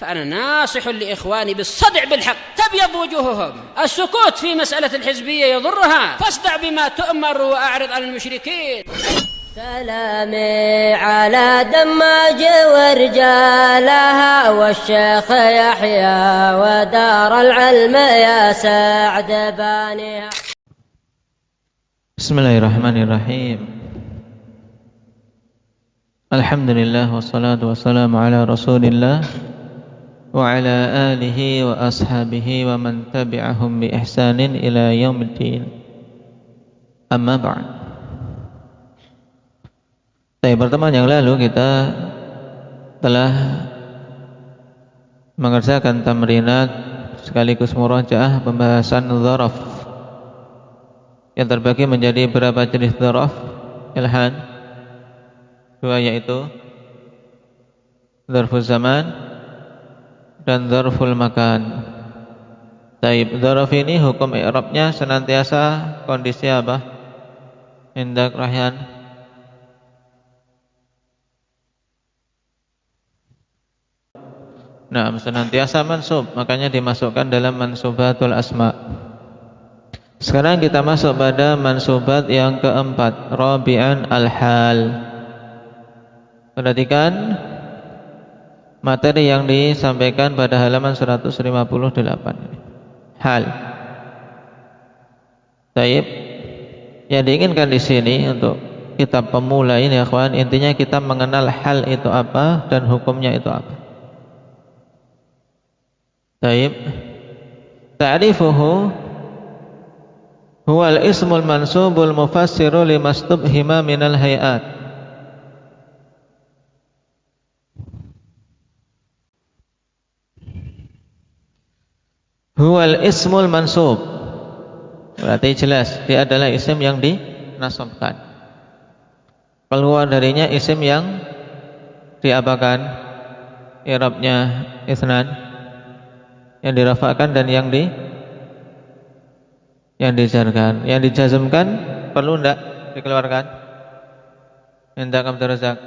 فأنا ناصح لإخواني بالصدع بالحق تبيض وجوههم. السكوت في مسألة الحزبية يضرها، فاصدع بما تؤمر وأعرض عن المشركين. سلامي على دماج ورجالها والشيخ يحيى ودار العلم يا سعد بانيها. Bismillahirrahmanirrahim. Alhamdulillah wassalatu wassalamu ala Rasulillah wa ala alihi wa ashabihi wa man tabi'ahum bi ihsanin ila yaumiddin. Amma ba'd. Di pertemuan yang lalu kita telah mengerjakan tamrinat sekaligus murajaah pembahasan dzaraf yang terbagi menjadi berapa jenis dzaraf ilhan? Dua, yaitu dzarful zaman dan dzarful makan. Taib, dzaraf ini hukum i'rabnya senantiasa kondisi apa? Indak Rahyan. Nah, senantiasa mansub, makanya dimasukkan dalam mansubatul asma. Sekarang kita masuk pada mansubat yang keempat, rabi'an al-hal. Perhatikan materi yang disampaikan pada halaman 158. Hal. Baik. Yang diinginkan di sini untuk kitab pemula ini, ya kawan, intinya kita mengenal hal itu apa dan hukumnya itu apa. Baik. Ta'rifuhu huwa al-ismul mansubul mufassiru limastubhima minal hayat. Huwal ismul mansub, berarti jelas dia adalah isim yang dinasabkan. Keluar darinya isim yang diapakan, i'rabnya isnan, yang dirafa'kan dan yang dijarkan. Yang dijazmkan perlu enggak dikeluarkan? Minta Abdul Razak.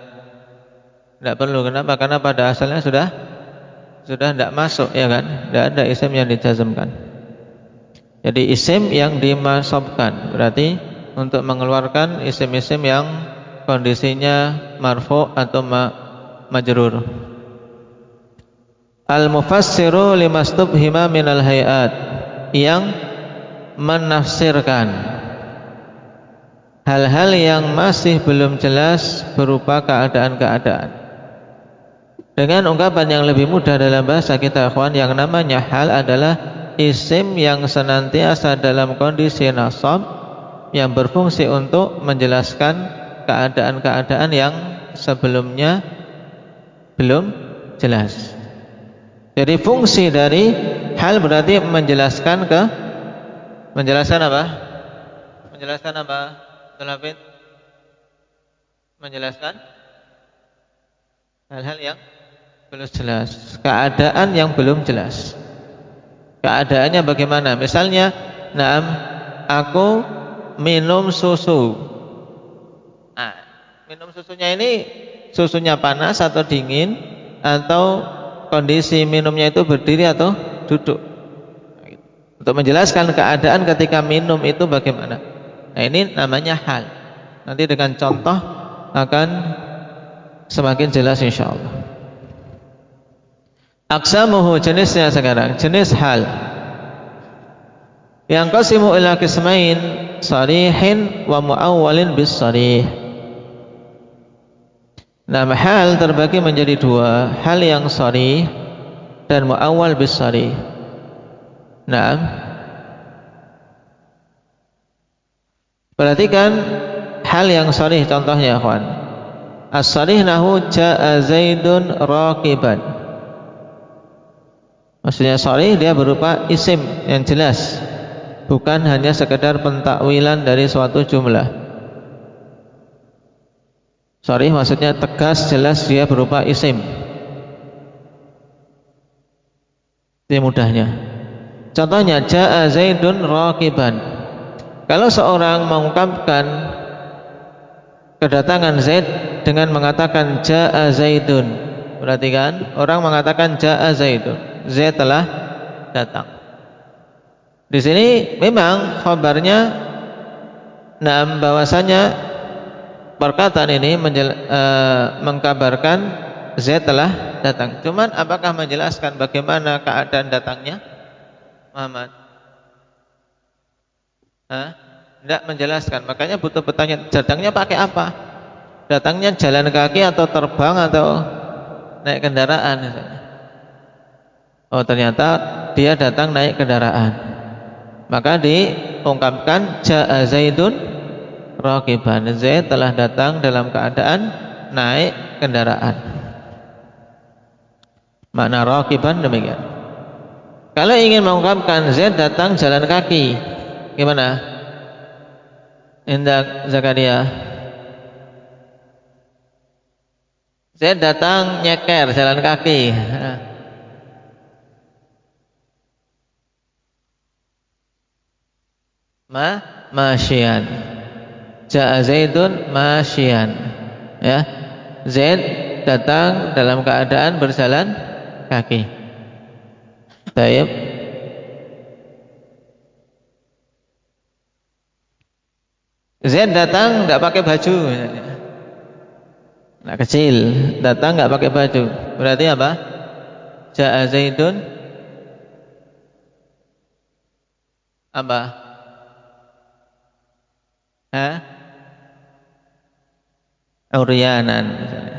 Enggak perlu. Kenapa? Karena pada asalnya sudah tidak masuk, ya kan? Tidak ada isim yang dijazmkan. Jadi isim yang dimasabkan, berarti untuk mengeluarkan isim-isim yang kondisinya marfu atau majrur. Al-mufassiru limastubhima minal hayat, yang menafsirkan hal-hal yang masih belum jelas berupa keadaan-keadaan. Dengan ungkapan yang lebih mudah dalam bahasa kita, ikhwan, yang namanya hal adalah isim yang senantiasa dalam kondisi nasab yang berfungsi untuk menjelaskan keadaan-keadaan yang sebelumnya belum jelas. Jadi fungsi dari hal berarti menjelaskan apa? Menjelaskan apa? Telafid? Menjelaskan hal-hal yang belum jelas, keadaan yang belum jelas. Keadaannya bagaimana? Misalnya, naam, aku minum susu. Nah, minum susunya ini susunya panas atau dingin, atau kondisi minumnya itu berdiri atau duduk. Untuk menjelaskan keadaan ketika minum itu bagaimana. Nah, ini namanya hal. Nanti dengan contoh akan semakin jelas insyaallah. Aqsamuhu, jenisnya sekarang, jenis hal. Yang qasimu ila qismain, sharihin wa muawwalin bis sharih. Nah, hal terbagi menjadi dua, hal yang sharih dan muawwal bis sharih. Nah, perhatikan hal yang sharih contohnya, ikhwan. As-sharih nahu jaa Zaidun raqiban. Maksudnya sharih dia berupa isim yang jelas, bukan hanya sekedar pentakwilan dari suatu jumlah. Sharih maksudnya tegas, jelas, dia berupa isim. Ini mudahnya. Contohnya jaa Zaidun raqiban. Kalau seorang mengungkapkan kedatangan Zaid dengan mengatakan jaa Zaidun, Perhatikan, orang mengatakan jaa Zaidun, Zaid telah datang. Di sini memang khabarnya bahwasanya perkataan ini mengkabarkan Zaid telah datang. Cuman apakah menjelaskan bagaimana keadaan datangnya Muhammad? Tidak menjelaskan. Makanya butuh bertanya, datangnya pakai apa? Datangnya jalan kaki atau terbang atau naik kendaraan misalnya. Oh, ternyata dia datang naik kendaraan. Maka diungkapkan jaa Zaidun raqiban. Zaid telah datang dalam keadaan naik kendaraan. Makna raqiban demikian. Kalau ingin mengungkapkan Zaid datang jalan kaki, gimana? Indah Zakaria. Zaid datang nyeker jalan kaki. Masyian. Jaa Zaidun masyian. Ya. Zaid datang dalam keadaan berjalan kaki. Baik. Zaid datang enggak pakai baju. Anak kecil datang enggak pakai baju. Berarti apa? Jaa Zaidun apa? Uryanan misalnya.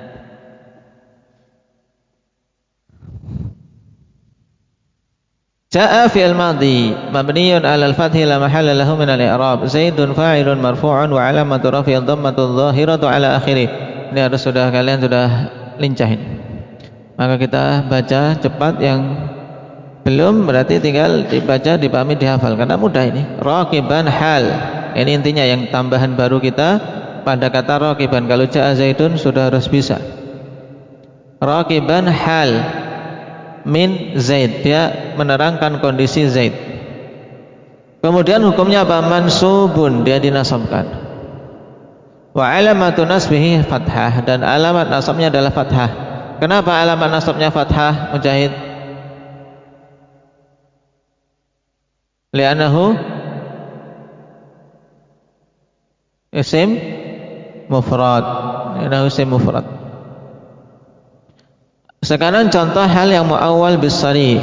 Jaa fi'il madhi mabniyun 'ala al-fathi la mahalla lahu min al-i'rab. Zaidun fa'ilun marfu'un wa 'alamatu raf'ihi dhammatun dhahiratu 'ala akhirih. Ini harus kalian sudah lincahin. Maka kita baca cepat, yang belum berarti tinggal dibaca, dipahami, dihafal karena mudah ini. Raqiban hal. Ini intinya yang tambahan baru kita pada kata raqiban. Kalau jaa Zaidun sudah harus bisa. Raqiban hal min Zaid, dia menerangkan kondisi Zaid. Kemudian hukumnya apa? Mansubun, dia dinasabkan. Wa alamatu nasbihi fathah, dan alamat nasabnya adalah fathah. Kenapa alamat nasabnya fathah, Mujahid? Li'annahu isim mufrad. Li'annahu isim mufrad. Sekarang contoh hal yang mu'awwal bisharih.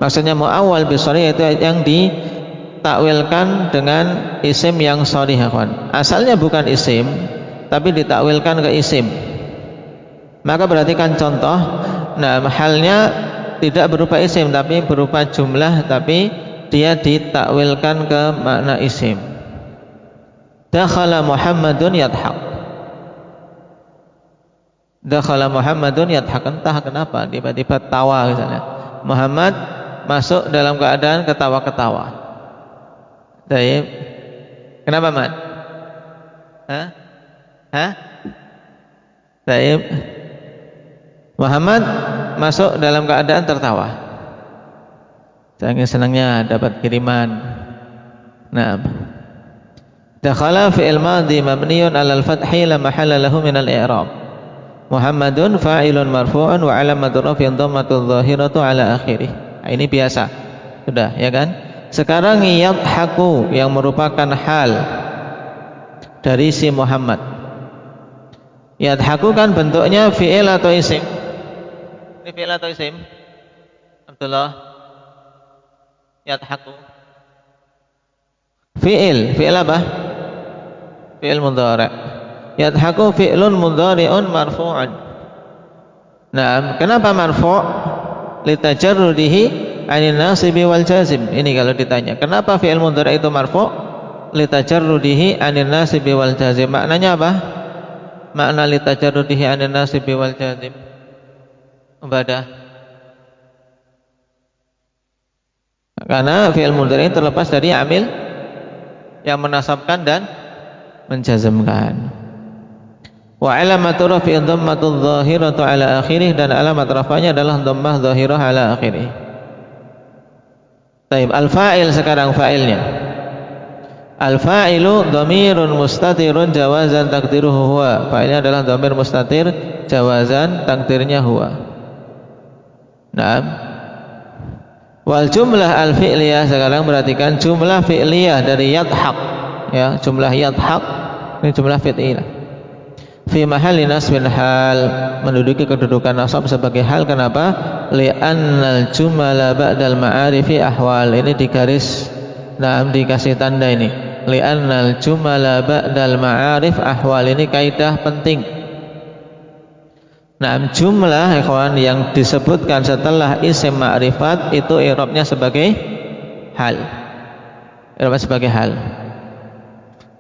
Maksudnya mu'awwal bisharih itu yang ditakwilkan dengan isim yang sharih, kawan. Asalnya bukan isim, tapi ditakwilkan ke isim. Maka perhatikan contoh. Nah, halnya tidak berupa isim tapi berupa jumlah, tapi dia ditakwilkan ke makna isim. Dakhala Muhammadun yadhaq. Dakhala Muhammadun yadhaq, entah kenapa tiba-tiba tawa misalnya. Muhammad masuk dalam keadaan ketawa-ketawa. Baik. Kenapa, Mat? Baik. Muhammad masuk dalam keadaan tertawa. Saking senangnya dapat kiriman. Naam. Dakhala fi'il madhi mabniyun 'alal fathi la mahalla lahu min al-i'rab. Muhammadun fa'ilun marfu'un wa 'alamatu raf'ihi dhammatun dhahiratu 'ala akhirih. Ini biasa. Sudah, ya kan? Sekarang yadhaku yang merupakan hal dari si Muhammad. Yadhaku kan bentuknya fi'il atau isim? Ini fi'il atau isim? Abdullah. Yadhaku. Fi'il apa? Fi'il mudhari'. Yadhaku fi'lun mudhari'un marfu'un. Nah, kenapa marfu'? Litajarrudihi 'anil nasibi wal jazim. Ini kalau ditanya, kenapa fi'il mudhari' itu marfu'? Litajarrudihi 'anil nasibi wal jazim. Maknanya apa? Makna litajarrudihi 'anil nasibi wal jazim. Ubadah. Karena fi'il mudhari' terlepas dari amil yang menasabkan dan menjazmkan. Wa alamatu raf'i dhammatu dhahiratu 'ala akhirih, dan alamat rafa'nya adalah dhammah dhahirah 'ala akhirih. Baik, al-fa'il sekarang fa'ilnya. Al-fa'ilu dhamirun mustatirun jawazan taqdiruhu huwa. Fa'ilnya adalah dhamir mustatir jawazan takdirnya huwa. Naam. Wal jumlah al fi'liyah, sekarang perhatikan jumlah fi'liyah dari yadhaq, ya, jumlah yadhaq ini jumlah fi'liyah. Fi mahalli nasbin hal, menduduki kedudukan nasab sebagai hal. Kenapa? Li'annal jumala ba'dal ma'arifi ahwal. Ini digaris, dikasih tanda ini. Li'annal jumala ba'dal ma'arif ahwal. Ini kaidah penting. Jumlah ikhwan yang disebutkan setelah isim ma'rifat itu i'rabnya sebagai hal. I'rabnya sebagai hal.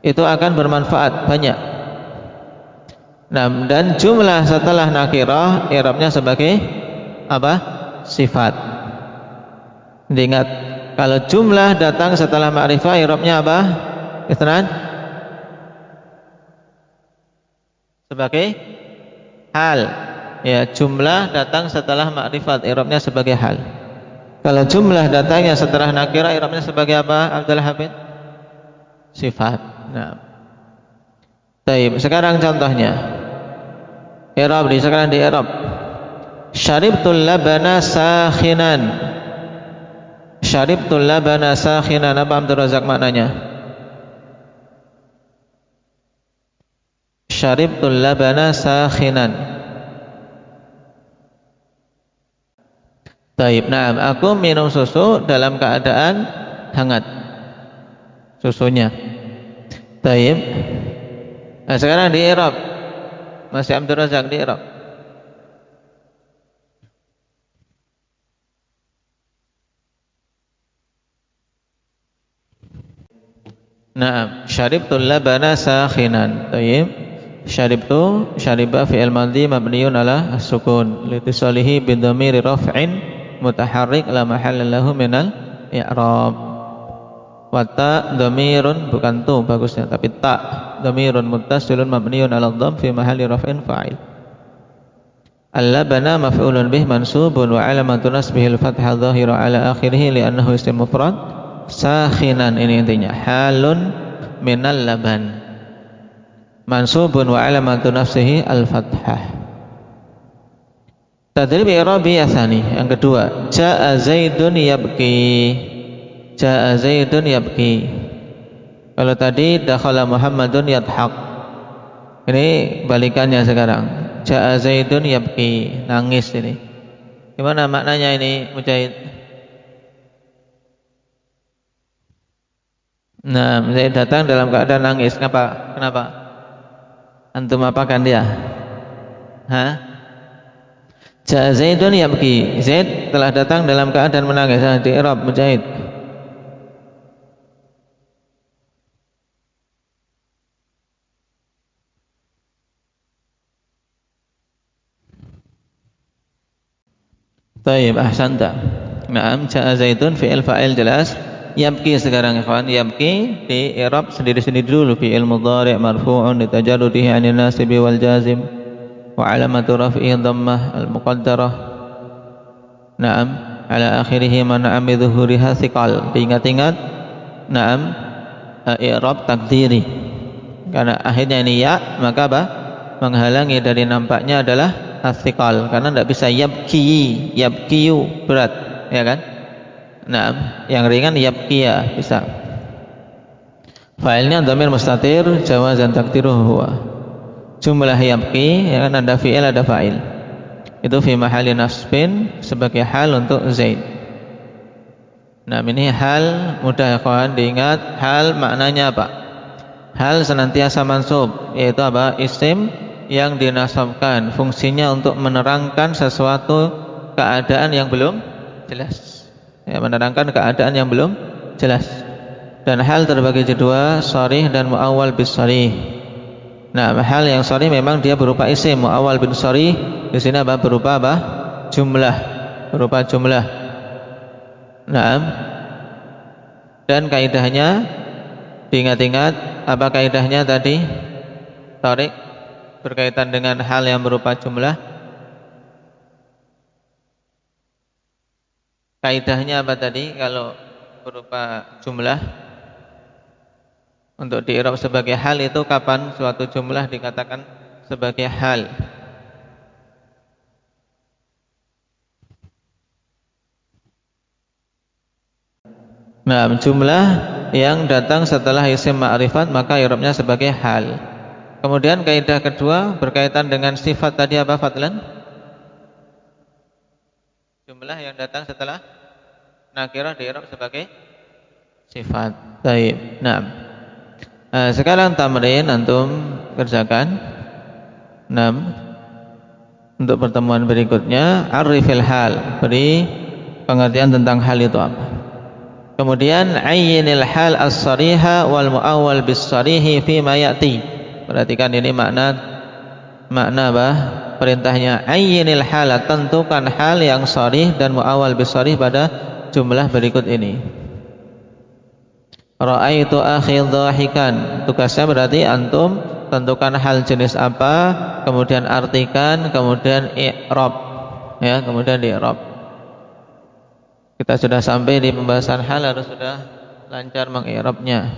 Itu akan bermanfaat banyak. Dan jumlah setelah nakirah i'rabnya sebagai apa? Sifat. Diingat, kalau jumlah datang setelah ma'rifah i'rabnya apa? Ikhwan? Sebagai hal. Ya, jumlah datang setelah ma'rifat, i'rabnya sebagai hal. Kalau jumlah datangnya setelah nakirah, i'rabnya sebagai apa? Abdul Hafid? Sifat. Nah. Baik, sekarang contohnya. I'rab, sekarang di i'rab. Syaribtul labana sakhinan. Syaribtul labana sakhinan, apa Abdul Razak maknanya? Syaribtul labana sakhinan. Taib, naam, aku minum susu dalam keadaan hangat susunya. Taib. Nah, sekarang di i'rab. Masih Abdul Razak di i'rab. Naam, syaribtul labana sakhinan. Taib. Syaribtu, syariba fi'il madhi mabniun ala as-sukun litisalihi bidhamiri raf'in mutaharrik la mahalla lahu minal i'rab. Wa ta dhamirun, bukan tu bagusnya, tapi ta dhamirun muttasilun mabniun ala dhamm fi mahalli raf'in fa'il. Al-labana maf'ulun bih mansubun wa alamatu nasbihi al-fathah dhahira ala akhirih li'annahu isim mufrad sakhinan. Ini intinya halun minal laban mansubun wa alamatu nafsihi al-fathah. Tadrib i'rabi tsani, yang kedua, jaa Zaidun yabki. Jaa Zaidun yabki. Kalau tadi dakhala Muhammadun yadhaq. Ini balikannya sekarang. Jaa Zaidun yabki, nangis ini. Gimana maknanya ini, Mujahid? Nah, Zaid datang dalam keadaan nangis. Kenapa? Kenapa? Antum apakan dia? Hah? Jaa Zaidun yabki. Zaid telah datang dalam keadaan menangis. Di i'rab Mujahid. Taib, ahsanta. Naam, jaa Zaidun fi'il fa'il jelas. Yabki sekarang ikhwan, yabki di i'rab sendiri-sendiri dulu. Fi'il mudhari' marfu'un litajarrudihi 'anil nasibi wal jazim. Wa alamatu raf'ihi dhammah al-muqaddarah. Naam, ala akhirih man'a bi dhuhuriha thiqal. Diingat-ingat, naam, i'rab takdiri. Karena akhirnya ini ya, maka apa? Menghalangi dari nampaknya adalah as-thiqal. Karena tidak bisa yabki, yabkiyu, berat, ya kan? Naam, yang ringan yabkiya bisa. Fa'ilnya dhamir mustatir, jawazan takdiruhu huwa. Jumlah yabki, ya kan, ada fi'il ada fa'il. Itu fi mahalli nasbin sebagai hal untuk Zaid. Nah, ini hal mudah ya kawan, diingat hal maknanya apa? Hal senantiasa mansub, yaitu apa? Isim yang dinasabkan, fungsinya untuk menerangkan sesuatu keadaan yang belum jelas. Ya, menerangkan keadaan yang belum jelas. Dan hal terbagi jadi dua, sharih dan muawwal bis sharih. Nah, hal yang sharih memang dia berupa isim, muawwal bin sharih di sini apa? Berupa apa? Jumlah, berupa jumlah. Nah, dan kaidahnya diingat-ingat, apa kaidahnya tadi? Tarik berkaitan dengan hal yang berupa jumlah. Kaidahnya apa tadi kalau berupa jumlah? Untuk di-i'rab sebagai hal itu kapan suatu jumlah dikatakan sebagai hal? Nah, jumlah yang datang setelah isim ma'rifat maka i'rabnya sebagai hal. Kemudian kaidah kedua berkaitan dengan sifat tadi apa Fadlan? Jumlah yang datang setelah nakirah di-i'rab sebagai sifat. Baik. Nah, sekarang tamrin antum kerjakan. 6. Untuk pertemuan berikutnya, arifil hal, beri pengertian tentang hal itu apa. Kemudian ayyinil hal as-sariha wal muawwal bis-sarihi fi ma ya'ti. Perhatikan ini makna apa? Perintahnya ayyinil hal, tentukan hal yang sharih dan muawwal bis-sharih pada jumlah berikut ini. Ra'aitu akhi dhahikan. Tugasnya berarti antum tentukan hal jenis apa, kemudian artikan, kemudian i'rab. Ya, kemudian i'rab. Kita sudah sampai di pembahasan hal, harus sudah lancar meng'irabnya.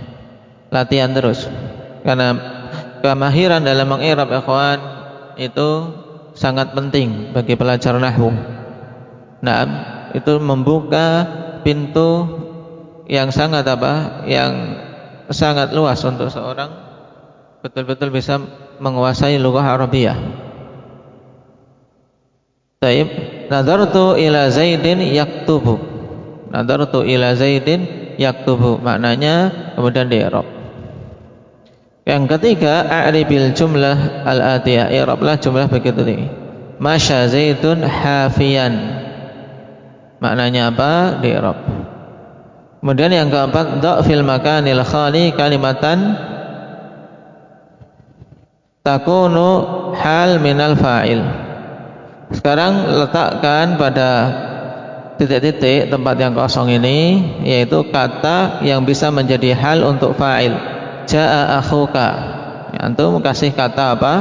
Latihan terus. Karena kemahiran dalam meng'irab ikhwan itu sangat penting bagi pelajar nahwu. Nah, itu membuka pintu yang sangat yang sangat luas untuk seorang betul-betul bisa menguasai lughah Arabiyah. Taib, nadartu ila Zaidin yaktubu. Nadartu ila Zaidin yaktubu, maknanya kemudian di-i'rab. Yang ketiga, a'ribil jumlah al-atiyah, i'rablah jumlah begitu ini. Masya Zaidun hafiyan. Maknanya apa? Di-i'rab. Kemudian yang keempat, dha' fil makanil khali kalimatan takunu hal minal fa'il. Sekarang letakkan pada titik-titik tempat yang kosong ini, yaitu kata yang bisa menjadi hal untuk fa'il. Ja'a akhuka. Antum kasih kata apa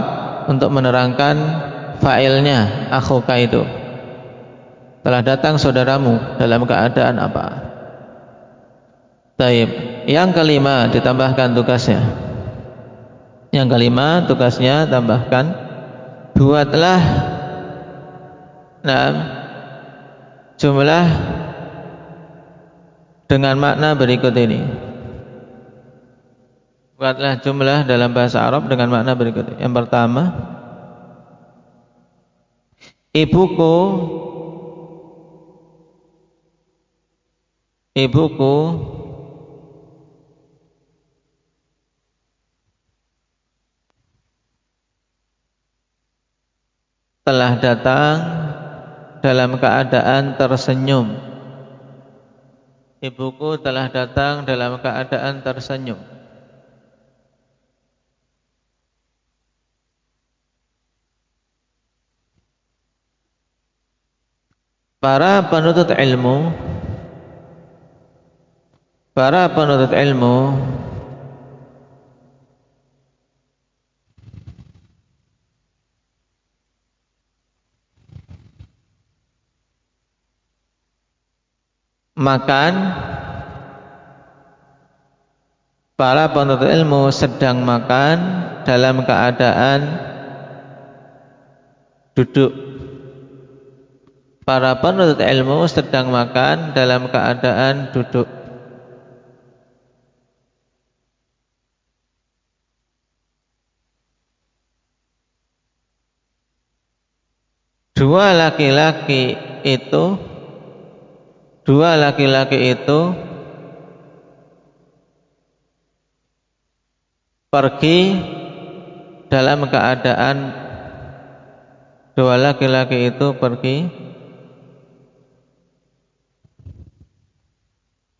untuk menerangkan fa'ilnya akhuka itu. Telah datang saudaramu dalam keadaan apa? Taib. Yang kelima ditambahkan tugasnya. Yang kelima tugasnya tambahkan, buatlah jumlah dengan makna berikut ini. Buatlah jumlah dalam bahasa Arab dengan makna berikut ini. Yang pertama, ibuku telah datang dalam keadaan tersenyum. Ibuku telah datang dalam keadaan tersenyum. Para penuntut ilmu para penuntut ilmu sedang makan dalam keadaan duduk. Para penuntut ilmu sedang makan dalam keadaan duduk. Dua laki-laki itu pergi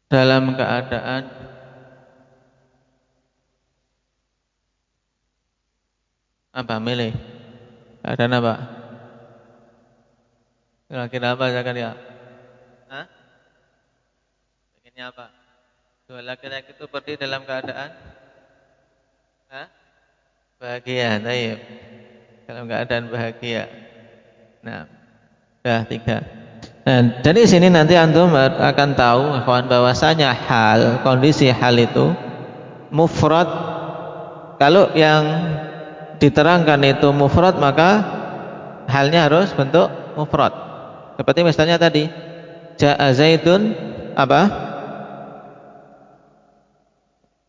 dalam keadaan apa? Milih keadaan apa? Kira-kira apa Zakaria? Hah? Pengennya apa? Dua laki-laki itu pergi dalam keadaan bahagia. Baik. Dalam keadaan bahagia. Nah, sudah 3. Nah, dari sini nanti antum akan tahu kawan bahwasanya hal, kondisi hal itu mufrad. Kalau yang diterangkan itu mufrad, maka halnya harus bentuk mufrad. Seperti misalnya tadi, ja'a Zaidun apa?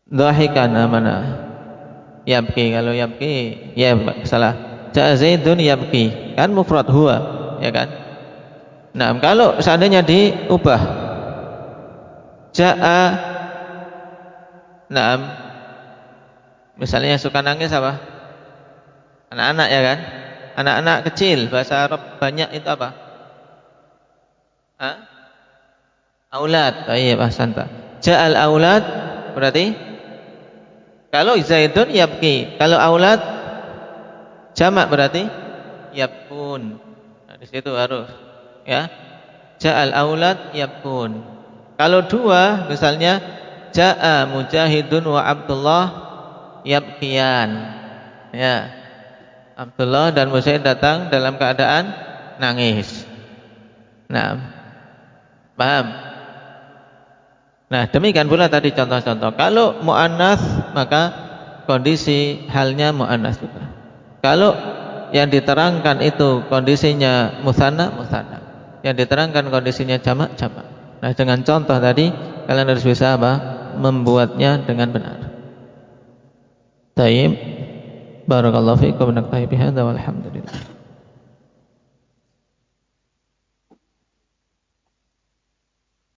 Dhahikan mana? Yabki. Kalau yabki, ya salah. Ja'a Zaidun yabki. Kan mufrad huwa, ya kan? Nah, kalau seandainya diubah Ja'a, nah, misalnya yang suka nangis apa? Anak-anak, ya kan? Anak-anak kecil, bahasa Arab banyak itu apa? Hah? Aulad. Baik, ahsanta. Ja'al aulad berarti kalau Zaidun yabki, kalau aulad jamak berarti yabkun. Nah, di situ harus, ya. Ja'al aulad yabkun. Kalau dua, misalnya Ja'a Mujahidun wa Abdullah yabkiyan. Ya. Abdullah dan Mujahid datang dalam keadaan nangis. Nah, paham? Nah, demikian pula tadi contoh-contoh. Kalau muannats maka kondisi halnya muannats juga. Kalau yang diterangkan itu kondisinya musanna, musanna. Yang diterangkan kondisinya jamak, jamak. Nah, dengan contoh tadi kalian harus bisa apa? Membuatnya dengan benar. Tayyib. Barakallahu fiikum wa naktahi bihadza walhamdulillah.